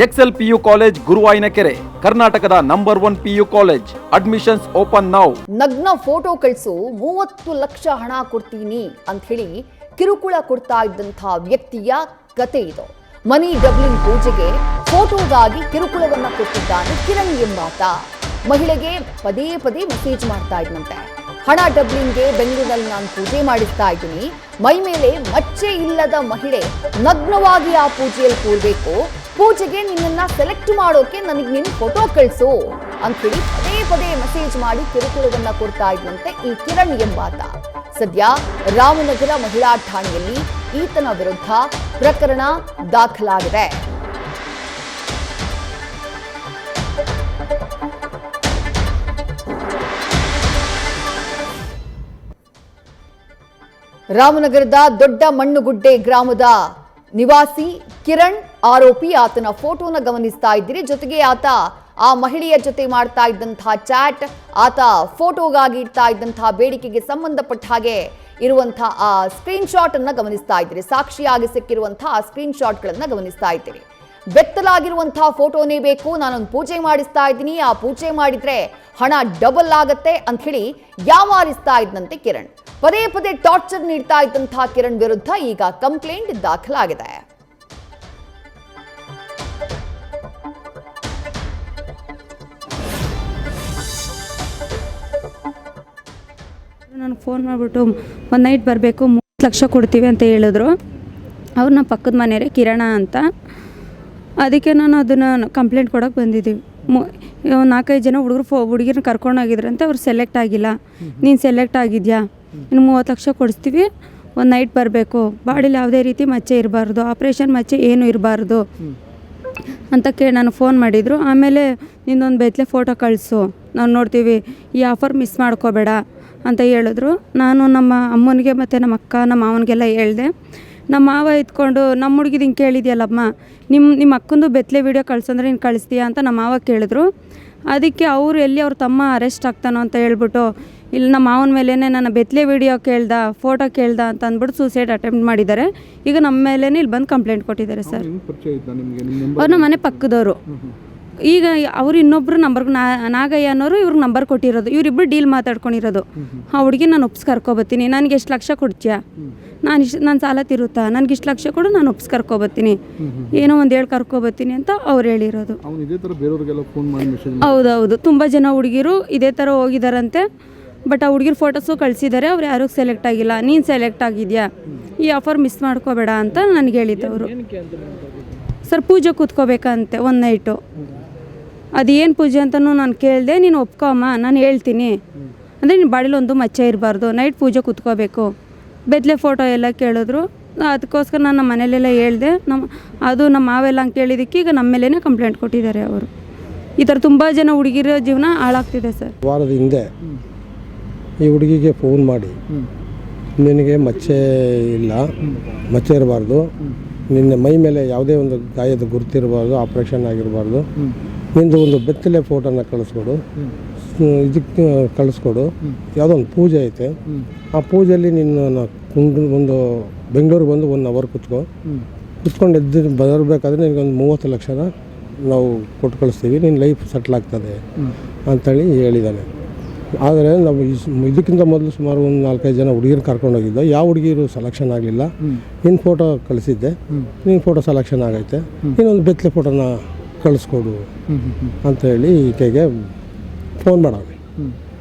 Excel PU college Guruvayanakere, ಕರ್ನಾಟಕದ number 1 PU college. Admissions open now. ನಗ್ನ photo ಕಳಿಸು 30 ಲಕ್ಷ ಹಣ ಕೊಡ್ತೀನಿ ಅಂತ ಹೇಳಿ ಕಿರುಕುಳ ಕೊಡ್ತಾ ಇದ್ದಂಥ ವ್ಯಕ್ತಿಯ ಕತೆ ಇದು. ಮನಿ ಡಬ್ಲಿಂಗ್ ಪೂಜೆಗೆ ಫೋಟೋಗಾಗಿ ಕಿರುಕುಳವನ್ನ ಕೊಟ್ಟಿದ್ದಾನೆ ಕಿರಣ್ ಎಂಬಾತ. ಮಹಿಳೆಗೆ ಪದೇ ಪದೇ ಮೆಸೇಜ್ ಮಾಡ್ತಾ ಇದ್ದಂತೆ, ಹಣ ಡಬ್ಲಿಂಗ್ಗೆ ಬೆಂಗಳೂರಲ್ಲಿ ನಾನು ಪೂಜೆ ಮಾಡಿಸ್ತಾ ಇದ್ದೀನಿ, ಮೈ ಮೇಲೆ ಮಚ್ಚೆ ಇಲ್ಲದ ಮಹಿಳೆ ನಗ್ನವಾಗಿ ಆ ಪೂಜೆಯಲ್ಲಿ ಕೂರ್ಬೇಕು, ಪೂಜೆಗೆ ನಿನ್ನನ್ನ ಸೆಲೆಕ್ಟ್ ಮಾಡೋಕೆ ನನಗೆ ನಿನ್ನ ಫೋಟೋ ಕಳಿಸು ಅಂತ ಹೇಳಿ ಪದೇ ಪದೇ ಮೆಸೇಜ್ ಮಾಡಿ ಕಿರುಕುಳವನ್ನ ಕೊಡ್ತಾ ಇದ್ದಂತೆ ಈ ಕಿರಣ್ ಎಂಬಾತ. ಸದ್ಯ ರಾಮನಗರ ಮಹಿಳಾ ಠಾಣೆಯಲ್ಲಿ ಈತನ ವಿರುದ್ಧ ಪ್ರಕರಣ ದಾಖಲಾಗಿದೆ. ರಾಮನಗರದ ದೊಡ್ಡ ಮಣ್ಣುಗುಡ್ಡೆ ಗ್ರಾಮದ ನಿವಾಸಿ ಕಿರಣ್ ಆರೋಪಿ. ಆತನ ಫೋಟೋನ ಗಮನಿಸ್ತಾ ಇದ್ದೀರಿ. ಜೊತೆಗೆ ಆತ ಆ ಮಹಿಳೆಯ ಜೊತೆ ಮಾಡ್ತಾ ಇದ್ದಂತಹ ಚಾಟ್, ಆತ ಫೋಟೋಗಾಗಿ ಇಡ್ತಾ ಇದ್ದಂತಹ ಬೇಡಿಕೆಗೆ ಸಂಬಂಧಪಟ್ಟ ಹಾಗೆ ಇರುವಂತಹ ಆ ಸ್ಕ್ರೀನ್ ಶಾಟ್ ಅನ್ನ ಗಮನಿಸ್ತಾ ಇದ್ದೀರಿ. ಸಾಕ್ಷಿಯಾಗಿ ಸಿಕ್ಕಿರುವಂತಹ ಆ ಸ್ಕ್ರೀನ್ ಶಾಟ್ಗಳನ್ನ ಗಮನಿಸ್ತಾ ಇದ್ದೀರಿ. ಬೆತ್ತಲಾಗಿರುವಂತಹ ಫೋಟೋನೇ ಬೇಕು, ನಾನೊಂದು ಪೂಜೆ ಮಾಡಿಸ್ತಾ ಇದ್ದೀನಿ, ಆ ಪೂಜೆ ಮಾಡಿದ್ರೆ ಹಣ ಡಬಲ್ ಆಗತ್ತೆ ಅಂತ ಹೇಳಿ ಯಾಮಾರಿಸ್ತಾ ಇದ್ದಂತೆ ಕಿರಣ್. ಪದೇ ಪದೇ ಟಾರ್ಚರ್ ನೀಡ್ತಾ ಇದ್ದಂತಹ ಕಿರಣ್ ವಿರುದ್ಧ ಈಗ ಕಂಪ್ಲೇಂಟ್ ದಾಖಲಾಗಿದೆ. ನಾನು ಫೋನ್ ಮಾಡಿಬಿಟ್ಟು ಒಂದು ನೈಟ್ ಬರಬೇಕು, 30 ಲಕ್ಷ ಕೊಡ್ತೀವಿ ಅಂತ ಹೇಳಿದ್ರು. ಅವ್ರು ನಮ್ಮ ಪಕ್ಕದ ಮನೆಯವರೇ, ಕಿರಣ ಅಂತ. ಅದಕ್ಕೆ ನಾನು ಅದನ್ನು ಕಂಪ್ಲೇಂಟ್ ಕೊಡೋಕೆ ಬಂದಿದ್ದೀವಿ. 4-5 ಜನ ಹುಡುಗಿರನ್ನ ಕರ್ಕೊಂಡೋಗಿದ್ರಂತೆ. ಅವ್ರು ಸೆಲೆಕ್ಟ್ ಆಗಿಲ್ಲ. ನೀನು ಸೆಲೆಕ್ಟ್ ಆಗಿದ್ಯಾ, ಇನ್ನು 30 ಲಕ್ಷ ಕೊಡಿಸ್ತೀವಿ, ಒಂದು ನೈಟ್ ಬರಬೇಕು, ಬಾಡಿಲಿ ಯಾವುದೇ ರೀತಿ ಮಚ್ಚೆ ಇರಬಾರ್ದು, ಆಪ್ರೇಷನ್ ಮಚ್ಚೆ ಏನೂ ಇರಬಾರ್ದು ಅಂತ ನಾನು ಫೋನ್ ಮಾಡಿದರು. ಆಮೇಲೆ ನಿನ್ನೊಂದು ಬೆತ್ತಲೆ ಫೋಟೋ ಕಳಿಸು, ನಾವು ನೋಡ್ತೀವಿ, ಈ ಆಫರ್ ಮಿಸ್ ಮಾಡ್ಕೋಬೇಡ ಅಂತ ಹೇಳಿದ್ರು. ನಾನು ನಮ್ಮ ಅಮ್ಮನಿಗೆ ಮತ್ತು ನಮ್ಮ ಅಕ್ಕ, ನಮ್ಮ ಮಾವನಿಗೆಲ್ಲ ಹೇಳಿದೆ. ನಮ್ಮ ಮಾವ ಇದ್ಕೊಂಡು, ನಮ್ಮ ಹುಡುಗಿದು ಹಿಂಗೆ ಕೇಳಿದ್ಯಲ್ಲಮ್ಮ, ನಿಮ್ಮ ಅಕ್ಕಂದು ಬೆತ್ತಲೆ ವೀಡಿಯೋ ಕಳ್ಸಂದ್ರೆ ನೀನು ಕಳಿಸ್ತೀಯಾ ಅಂತ ನಮ್ಮ ಮಾವ ಕೇಳಿದ್ರು. ಅದಕ್ಕೆ ಅವರು ಎಲ್ಲಿ ಅವ್ರ ತಮ್ಮ ಅರೆಸ್ಟ್ ಆಗ್ತಾನೋ ಅಂತ ಹೇಳ್ಬಿಟ್ಟು, ಇಲ್ಲಿ ನಮ್ಮ ಮಾವನ ಮೇಲೇ ನನ್ನ ಬೆತ್ತಲೆ ವೀಡಿಯೋ ಕೇಳ್ದ, ಫೋಟೋ ಕೇಳ್ದ ಅಂತ ಅಂದ್ಬಿಟ್ಟು ಸೂಸೈಡ್ ಅಟೆಂಪ್ಟ್ ಮಾಡಿದ್ದಾರೆ. ಈಗ ನಮ್ಮ ಮೇಲೇ ಇಲ್ಲಿ ಬಂದು ಕಂಪ್ಲೇಂಟ್ ಕೊಟ್ಟಿದ್ದಾರೆ ಸರ್. ಅವ್ರು ನಮ್ಮ ಮನೆ ಪಕ್ಕದವರು. ಈಗ ಅವರು ಇನ್ನೊಬ್ರು ನಂಬರ್ಗೆ ನಾಗಯ್ಯ ಅನ್ನೋರು ಇವ್ರಿಗೆ ನಂಬರ್ ಕೊಟ್ಟಿರೋದು. ಇವರಿಬ್ಬರು ಡೀಲ್ ಮಾತಾಡ್ಕೊಂಡಿರೋದು. ಆ ಹುಡುಗಿ ನಾನು ಒಪ್ಸ್ ಕರ್ಕೊಬತ್ತೀನಿ, ನನಗೆ ಎಷ್ಟು ಲಕ್ಷ ಕೊಡ್ತೀಯಾ, ನಾನು ಸಾಲ ತಿರುತ್ತಾ, ನನಗೆ ಇಷ್ಟು ಲಕ್ಷ ಕೊಡು, ನಾನು ಒಪ್ಸ್ ಕರ್ಕೊಬತ್ತೀನಿ, ಏನೋ ಒಂದು ಹೇಳಿ ಕರ್ಕೊಬತ್ತೀನಿ ಅಂತ ಅವ್ರು ಹೇಳಿರೋದು. ಹೌದೌದು, ತುಂಬ ಜನ ಹುಡುಗಿರು ಇದೇ ಥರ ಹೋಗಿದಾರಂತೆ. ಬಟ್ ಆ ಹುಡುಗಿರ ಫೋಟೋಸು ಕಳಿಸಿದ್ದಾರೆ. ಅವ್ರು ಯಾರೂ ಸೆಲೆಕ್ಟ್ ಆಗಿಲ್ಲ. ನೀನು ಸೆಲೆಕ್ಟ್ ಆಗಿದೆಯಾ, ಈ ಆಫರ್ ಮಿಸ್ ಮಾಡ್ಕೋಬೇಡ ಅಂತ ನನಗೆ ಹೇಳಿದ್ದವರು. ಸರ್, ಪೂಜೆ ಕೂತ್ಕೋಬೇಕಂತೆ ಒಂದು ನೈಟು. ಅದು ಏನು ಪೂಜೆ ಅಂತಲೂ ನಾನು ಕೇಳಿದೆ. ನೀನು ಒಪ್ಕೊಮ್ಮ, ನಾನು ಹೇಳ್ತೀನಿ ಅಂದರೆ ನಿನ್ನ ಬಾಡಿಲಿ ಒಂದು ಮಚ್ಚೆ ಇರಬಾರ್ದು, ನೈಟ್ ಪೂಜೆ ಕೂತ್ಕೋಬೇಕು, ಬೆತ್ತಲೆ ಫೋಟೋ ಎಲ್ಲ ಕೇಳಿದ್ರು. ಅದಕ್ಕೋಸ್ಕರ ನಾನು ನಮ್ಮ ಮನೇಲೆಲ್ಲ ಹೇಳಿದೆ. ನಮ್ಮ ಮಾವೆಲ್ಲ ಹಂಗೆ ಕೇಳಿದ್ದಕ್ಕೆ ಈಗ ನಮ್ಮ ಮೇಲೇ ಕಂಪ್ಲೇಂಟ್ ಕೊಟ್ಟಿದ್ದಾರೆ ಅವರು. ಈ ಥರ ತುಂಬ ಜನ ಹುಡುಗಿರ ಜೀವನ ಹಾಳಾಗ್ತಿದೆ ಸರ್. ವಾರದ ಹಿಂದೆ ಈ ಹುಡುಗಿಗೆ ಫೋನ್ ಮಾಡಿ, ನಿನಗೆ ಮಚ್ಚೆ ಇಲ್ಲ, ಮಚ್ಚೆ ಇರಬಾರ್ದು, ನಿನ್ನ ಮೈ ಮೇಲೆ ಯಾವುದೇ ಒಂದು ಗಾಯದ ಗುರುತಿರಬಾರ್ದು, ಆಪ್ರೇಷನ್ ಆಗಿರಬಾರ್ದು, ನಿಂದು ಒಂದು ಬೆತ್ತಲೆ ಫೋಟೋನ ಕಳಿಸ್ಕೊಡು, ಇದಕ್ಕೆ ಕಳಿಸ್ಕೊಡು, ಯಾವುದೋ ಒಂದು ಪೂಜೆ ಐತೆ, ಆ ಪೂಜೆಯಲ್ಲಿ ನಿನ್ನ ಒಂದು ಬೆಂಗಳೂರಿಗೆ ಬಂದು 1 ಅವರ್ ಕುತ್ಕೊಂಡು ಎದ್ದು ಬರಬೇಕಾದ್ರೆ ನಿನಗೊಂದು 30 ಲಕ್ಷನ ನಾವು ಕೊಟ್ಟು ಕಳಿಸ್ತೀವಿ, ನಿನ್ನ ಲೈಫ್ ಸೆಟ್ಲ್ ಆಗ್ತದೆ ಅಂಥೇಳಿ ಹೇಳಿದ್ದಾನೆ. ಆದರೆ ನಾವು ಇದಕ್ಕಿಂತ ಮೊದಲು ಸುಮಾರು ಒಂದು 4-5 ಜನ ಹುಡುಗಿರು ಕರ್ಕೊಂಡೋಗಿದ್ದೆ. ಯಾವ ಹುಡುಗಿರು ಸೆಲೆಕ್ಷನ್ ಆಗಲಿಲ್ಲ. ನಿನ್ನ ಫೋಟೋ ಕಳಿಸಿದ್ದೆ, ನಿನ್ನ ಫೋಟೋ ಸೆಲೆಕ್ಷನ್ ಆಗೈತೆ, ಇನ್ನೊಂದು ಬೆತ್ತಲೆ ಫೋಟೋನ ಕಳಿಸ್ಕೊಡು ಅಂಥೇಳಿ ಈಕೆಗೆ ಫೋನ್ ಮಾಡಾವೆ.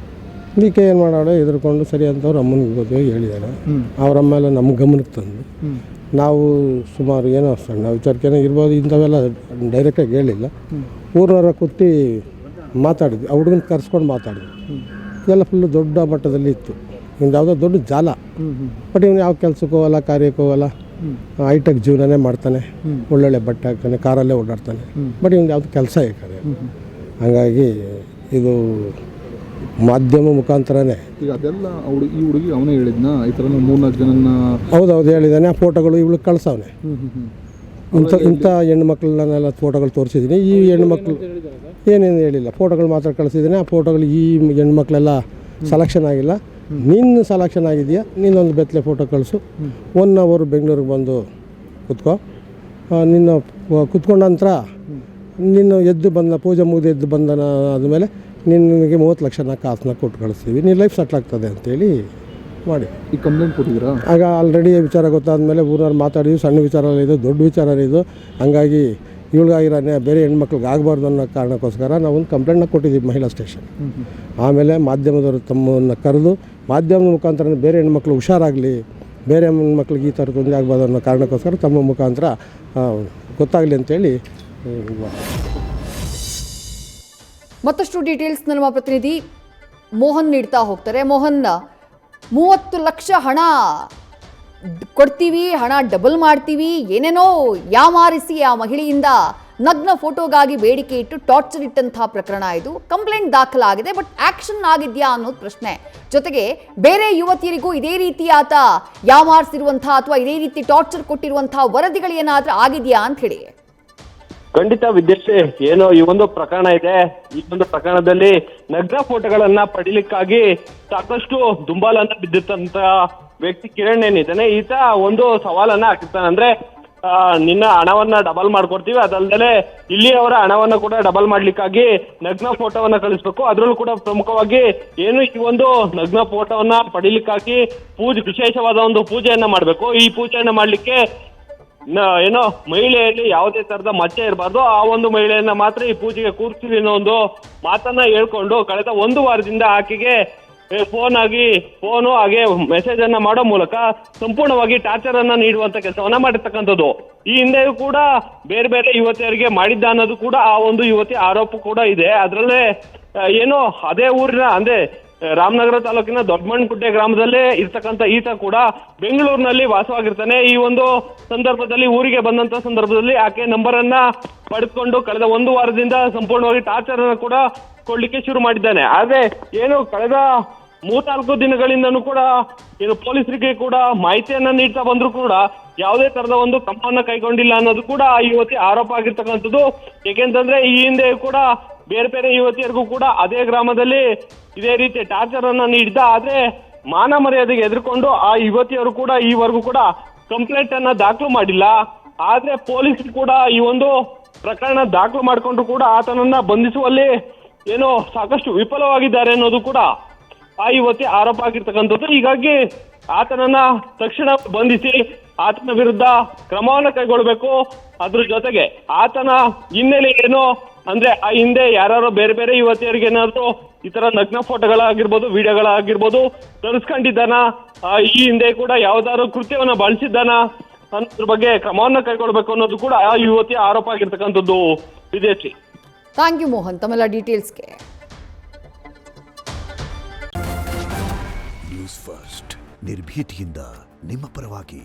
ಈಕೆ ಏನು ಮಾಡಾಳೆ, ಹೆದರ್ಕೊಂಡು ಸರಿ ಅಂತವ್ರು ಅಮ್ಮನಿಗೆ ಗೊತ್ತಿಗೆ ಹೇಳಿದ್ದಾಳೆ. ಅವ್ರ ಅಮ್ಮ ಎಲ್ಲ ನಮ್ಮ ಗಮನಕ್ಕೆ ತಂದು, ನಾವು ಸುಮಾರು ಏನೋ ಸಣ್ಣ ವಿಚಾರಕ್ಕೇನೋ ಇರ್ಬೋದು, ಇಂಥವೆಲ್ಲ ಡೈರೆಕ್ಟಾಗಿ ಹೇಳಿಲ್ಲ. ಊರಿನವರ ಕೂತಿ ಮಾತಾಡಿದ್ವಿ, ಆ ಹುಡುಗನ ಕರ್ಸ್ಕೊಂಡು ಮಾತಾಡಿದ್ವಿ. ಇದೆಲ್ಲ ಫುಲ್ಲು ದೊಡ್ಡ ಮಟ್ಟದಲ್ಲಿ ಇತ್ತು. ಇವ್ನು ಯಾವುದೋ ದೊಡ್ಡ ಜಾಲ. ಬಟ್ ಇವನು ಯಾವ ಕೆಲಸಕ್ಕೆ ಹೋಗಲ್ಲ, ಕಾರ್ಯಕ್ಕೆ ಹೋಗಲ್ಲ, ಹೈಟೆಕ್ ಜೀವನನೇ ಮಾಡ್ತಾನೆ, ಒಳ್ಳೊಳ್ಳೆ ಬಟ್ಟೆ ಹಾಕ್ತಾನೆ, ಕಾರಲ್ಲೇ ಓಡಾಡ್ತಾನೆ. ಬಟ್ ಇವ್ನು ಯಾವುದು ಕೆಲಸ ಇರ್ತಾರೆ. ಹಾಗಾಗಿ ಇದು ಮಾಧ್ಯಮ ಮುಖಾಂತರನೇ ಈಗ ಅದೆಲ್ಲ ಈ ಹುಡುಗಿ ಅವನೇ ಹೇಳಿದ್ನ ಈ ಥರ 3-4 ಜನನ. ಹೌದೌದು ಹೇಳಿದ್ದಾನೆ. ಆ ಫೋಟೋಗಳು ಇವಳಿಗೆ ಕಳ್ಸವನೆ. ಇಂಥ ಹೆಣ್ಮಕ್ಳನ್ನೆಲ್ಲ ಫೋಟೋಗಳು ತೋರಿಸಿದ್ದೀನಿ. ಈ ಹೆಣ್ಮಕ್ಳು ಏನೇನು ಹೇಳಿಲ್ಲ, ಫೋಟೋಗಳು ಮಾತ್ರ ಕಳಿಸಿದ್ದೀನಿ. ಆ ಫೋಟೋಗಳು ಈ ಹೆಣ್ಮಕ್ಳೆಲ್ಲ ಸೆಲೆಕ್ಷನ್ ಆಗಿಲ್ಲ. ನೀನು ಸೆಲೆಕ್ಷನ್ ಆಗಿದೆಯಾ, ನೀನೊಂದು ಬೆತ್ತಲೆ ಫೋಟೋ ಕಳಿಸು, 1 ಅವರ್ ಬೆಂಗಳೂರಿಗೆ ಬಂದು ಕುತ್ಕೋ, ನಿನ್ನ ಕುತ್ಕೊಂಡ ನಂತರ ನೀನು ಎದ್ದು ಬಂದ ಪೂಜೆ ಮುಗಿದು ಎದ್ದು ಬಂದನ ಆದಮೇಲೆ ನಿನಗೆ 30 ಲಕ್ಷ ಕಾಸನ್ನ ಕೊಟ್ಟು ಕಳಿಸ್ತೀವಿ, ನೀನು ಲೈಫ್ ಸೆಟ್ಲ್ ಆಗ್ತದೆ ಅಂತೇಳಿ ಮಾಡಿ. ಈ ಕಂಪ್ಲೇಂಟ್ ಕೊಟ್ಟಿದ್ದೀರಾ? ಆಗ ಆಲ್ರೆಡಿ ವಿಚಾರ ಗೊತ್ತಾದಮೇಲೆ ಊರವ್ರು ಮಾತಾಡಿದ್ವಿ, ಸಣ್ಣ ವಿಚಾರ ಇದು, ದೊಡ್ಡ ವಿಚಾರ ಇದು, ಹಂಗಾಗಿ ಇವಳಿಗಾಗಿರೋ ಬೇರೆ ಹೆಣ್ಮಕ್ಳಿಗೆ ಆಗಬಾರ್ದು ಅನ್ನೋ ಕಾರಣಕ್ಕೋಸ್ಕರ ನಾವು ಒಂದು ಕಂಪ್ಲೇಂಟ್ನ ಕೊಟ್ಟಿದ್ದೀವಿ ಮಹಿಳಾ ಸ್ಟೇಷನ್. ಆಮೇಲೆ ಮಾಧ್ಯಮದವರು ತಮ್ಮನ್ನು ಕರೆದು ಮಾಧ್ಯಮದ ಮುಖಾಂತರ ಬೇರೆ ಹೆಣ್ಮಕ್ಳು ಹುಷಾರಾಗಲಿ, ಬೇರೆ ಹೆಣ್ಮಕ್ಳಿಗೆ ಈ ಥರ ತೊಂದರೆ ಆಗ್ಬಾರ್ದು ಅನ್ನೋ ಕಾರಣಕ್ಕೋಸ್ಕರ ತಮ್ಮ ಮುಖಾಂತರ ಗೊತ್ತಾಗಲಿ ಅಂತೇಳಿ. ಮತ್ತಷ್ಟು ಡೀಟೇಲ್ಸ್ ನಮ್ಮ ಪ್ರತಿನಿಧಿ ಮೋಹನ್ ನೀಡ್ತಾ ಹೋಗ್ತಾರೆ. ಮೋಹನ್, 30 ಲಕ್ಷ ಹಣ ಕೊಡ್ತೀವಿ, ಹಣ ಡಬಲ್ ಮಾಡ್ತೀವಿ, ಏನೇನೋ ಯಾಮಾರಿಸಿ ಆ ಮಹಿಳೆಯಿಂದ ನಗ್ನ ಫೋಟೋಗಾಗಿ ಬೇಡಿಕೆ ಇಟ್ಟು ಟಾರ್ಚರ್ ಇಟ್ಟಂತಹ ಪ್ರಕರಣ ಇದು. ಕಂಪ್ಲೇಂಟ್ ದಾಖಲಾಗಿದೆ, ಬಟ್ ಆಕ್ಷನ್ ಆಗಿದೆಯಾ ಅನ್ನೋದು ಪ್ರಶ್ನೆ. ಜೊತೆಗೆ ಬೇರೆ ಯುವತಿಯರಿಗೂ ಇದೇ ರೀತಿ ಆತ ಯಾಮಾರಿಸಿರುವಂತಹ ಅಥವಾ ಇದೇ ರೀತಿ ಟಾರ್ಚರ್ ಕೊಟ್ಟಿರುವಂತಹ ವರದಿಗಳು ಏನಾದ್ರೂ ಆಗಿದೆಯಾ ಅಂತ ಹೇಳಿ. ಖಂಡಿತ ವಿದ್ಯಾರ್ಥಿ, ಏನೋ ಈ ಒಂದು ಪ್ರಕರಣ ಇದೆ. ಈ ಒಂದು ಪ್ರಕರಣದಲ್ಲಿ ನಗ್ನ ಫೋಟೋಗಳನ್ನ ಪಡಿಲಿಕ್ಕಾಗಿ ಸಾಕಷ್ಟು ದುಂಬಾಲನ್ನ ಬಿದ್ದಿರ್ತಂತ ವ್ಯಕ್ತಿ ಕಿರಣ್ ಏನಿದ್ದಾನೆ, ಈತ ಒಂದು ಸವಾಲನ್ನ ಹಾಕಿರ್ತಾನೆ. ಅಂದ್ರೆ ನಿನ್ನ ಹಣವನ್ನ ಡಬಲ್ ಮಾಡ್ಕೊಡ್ತೀವಿ, ಅದಲ್ಲದೆ ಇಲ್ಲಿ ಅವರ ಹಣವನ್ನ ಕೂಡ ಡಬಲ್ ಮಾಡ್ಲಿಕ್ಕಾಗಿ ನಗ್ನ ಫೋಟೋವನ್ನ ಕಳಿಸ್ಬೇಕು. ಅದ್ರಲ್ಲೂ ಕೂಡ ಪ್ರಮುಖವಾಗಿ ಏನು ಈ ಒಂದು ನಗ್ನ ಫೋಟೋವನ್ನ ಪಡಿಲಿಕ್ಕಾಗಿ ವಿಶೇಷವಾದ ಒಂದು ಪೂಜೆಯನ್ನ ಮಾಡ್ಬೇಕು. ಈ ಪೂಜೆಯನ್ನ ಮಾಡ್ಲಿಕ್ಕೆ ಏನೋ ಮಹಿಳೆಯಲ್ಲಿ ಯಾವುದೇ ತರದ ಮಚ್ಚೆ ಇರಬಾರ್ದು, ಆ ಒಂದು ಮಹಿಳೆಯನ್ನ ಮಾತ್ರ ಈ ಪೂಜೆಗೆ ಕೂರಿಸ್ತೀವಿ ಅನ್ನೋ ಒಂದು ಮಾತನ್ನ ಹೇಳ್ಕೊಂಡು ಕಳೆದ 1 ವಾರದಿಂದ ಆಕೆಗೆ ಫೋನು ಹಾಗೆ ಮೆಸೇಜ್ ಅನ್ನ ಮಾಡೋ ಮೂಲಕ ಸಂಪೂರ್ಣವಾಗಿ ಟಾರ್ಚರ್ ಅನ್ನ ನೀಡುವಂತ ಕೆಲಸವನ್ನ ಮಾಡಿರ್ತಕ್ಕಂಥದ್ದು. ಈ ಹಿಂದೆಯೂ ಕೂಡ ಬೇರೆ ಬೇರೆ ಯುವತಿಯರಿಗೆ ಮಾಡಿದ್ದ ಅನ್ನೋದು ಕೂಡ ಆ ಒಂದು ಯುವತಿ ಆರೋಪ ಕೂಡ ಇದೆ. ಅದರಲ್ಲೇ ಏನೋ ಅದೇ ಊರಿನ ಅಂದ್ರೆ ರಾಮನಗರ ತಾಲೂಕಿನ ದೊಡ್ಡಮಣ್ಣಗುಡ್ಡೆ ಗ್ರಾಮದಲ್ಲೇ ಇರ್ತಕ್ಕಂಥ ಈತ ಕೂಡ ಬೆಂಗಳೂರಿನಲ್ಲಿ ವಾಸವಾಗಿರ್ತಾನೆ. ಈ ಒಂದು ಸಂದರ್ಭದಲ್ಲಿ ಊರಿಗೆ ಬಂದಂತ ಸಂದರ್ಭದಲ್ಲಿ ಆಕೆ ನಂಬರ್ ಅನ್ನ ಪಡೆದುಕೊಂಡು ಕಳೆದ 1 ವಾರದಿಂದ ಸಂಪೂರ್ಣವಾಗಿ ಟಾರ್ಚರ್ ಅನ್ನು ಕೂಡ ಕೊಡ್ಲಿಕ್ಕೆ ಶುರು ಮಾಡಿದ್ದಾನೆ. ಆದ್ರೆ ಏನು ಕಳೆದ 3-4 ದಿನಗಳಿಂದನೂ ಕೂಡ ಏನು ಪೊಲೀಸರಿಗೆ ಕೂಡ ಮಾಹಿತಿಯನ್ನ ನೀಡ್ತಾ ಬಂದ್ರು ಕೂಡ ಯಾವುದೇ ತರದ ಒಂದು ಕ್ರಮವನ್ನ ಕೈಗೊಂಡಿಲ್ಲ ಅನ್ನೋದು ಕೂಡ ಆ ಯುವತಿ ಆರೋಪ ಆಗಿರ್ತಕ್ಕಂಥದ್ದು. ಏಕೆಂತಂದ್ರೆ ಈ ಹಿಂದೆ ಕೂಡ ಬೇರೆ ಬೇರೆ ಯುವತಿಯರಿಗೂ ಕೂಡ ಅದೇ ಗ್ರಾಮದಲ್ಲಿ ಇದೇ ರೀತಿ ಟಾರ್ಚರ್ ಅನ್ನ ನೀಡಿದ್ದ. ಆದ್ರೆ ಮಾನ ಮರ್ಯಾದೆಗೆ ಎದುರ್ಕೊಂಡು ಆ ಯುವತಿಯರು ಕೂಡ ಈವರೆಗೂ ಕೂಡ ಕಂಪ್ಲೇಂಟ್ ಅನ್ನ ದಾಖಲು ಮಾಡಿಲ್ಲ. ಆದ್ರೆ ಪೊಲೀಸರು ಕೂಡ ಈ ಒಂದು ಪ್ರಕರಣ ದಾಖಲು ಮಾಡಿಕೊಂಡು ಕೂಡ ಆತನನ್ನ ಬಂಧಿಸುವಲ್ಲಿ ಏನೋ ಸಾಕಷ್ಟು ವಿಫಲವಾಗಿದ್ದಾರೆ ಅನ್ನೋದು ಕೂಡ ಆ ಯುವತಿ ಆರೋಪ ಆಗಿರ್ತಕ್ಕಂಥದ್ದು. ಹೀಗಾಗಿ ಆತನನ್ನ ತಕ್ಷಣ ಬಂಧಿಸಿ ಆತನ ವಿರುದ್ಧ ಕ್ರಮವನ್ನ ಕೈಗೊಳ್ಳಬೇಕು. ಅದ್ರ ಜೊತೆಗೆ ಆತನ ಹಿನ್ನೆಲೆ ಏನು ಅಂದ್ರೆ ಆ ಹಿಂದೆ ಯಾರು ಬೇರೆ ಬೇರೆ ಯುವತಿಯರಿಗೆ ಏನಾದ್ರು ಈ ತರ ನಗ್ನ ಫೋಟೋಗಳಾಗಿರ್ಬೋದು, ವಿಡಿಯೋಗಳಾಗಿರ್ಬೋದು ತರಿಸ್ಕೊಂಡಿದ್ದಾನ, ಈ ಹಿಂದೆ ಕೂಡ ಯಾವ್ದಾದ್ರು ಕೃತ್ಯವನ್ನ ಬಳಸಿದ್ದಾನ ಅನ್ನೋದ್ರ ಬಗ್ಗೆ ಕ್ರಮವನ್ನ ಕೈಗೊಳ್ಳಬೇಕು ಅನ್ನೋದು ಕೂಡ ಆ ಯುವತಿಯ ಆರೋಪ ಆಗಿರ್ತಕ್ಕಂಥದ್ದು. ವಿದೇಶಿ. ಥ್ಯಾಂಕ್ ಯು ಮೋಹನ್, ತಮ್ಮೆಲ್ಲ ಡೀಟೇಲ್ಸ್ಗೆ. ನ್ಯೂಸ್ ಫಸ್ಟ್ ನಿರ್ಭೀತಿಯಿಂದ ನಿಮ್ಮ ಪರವಾಗಿ.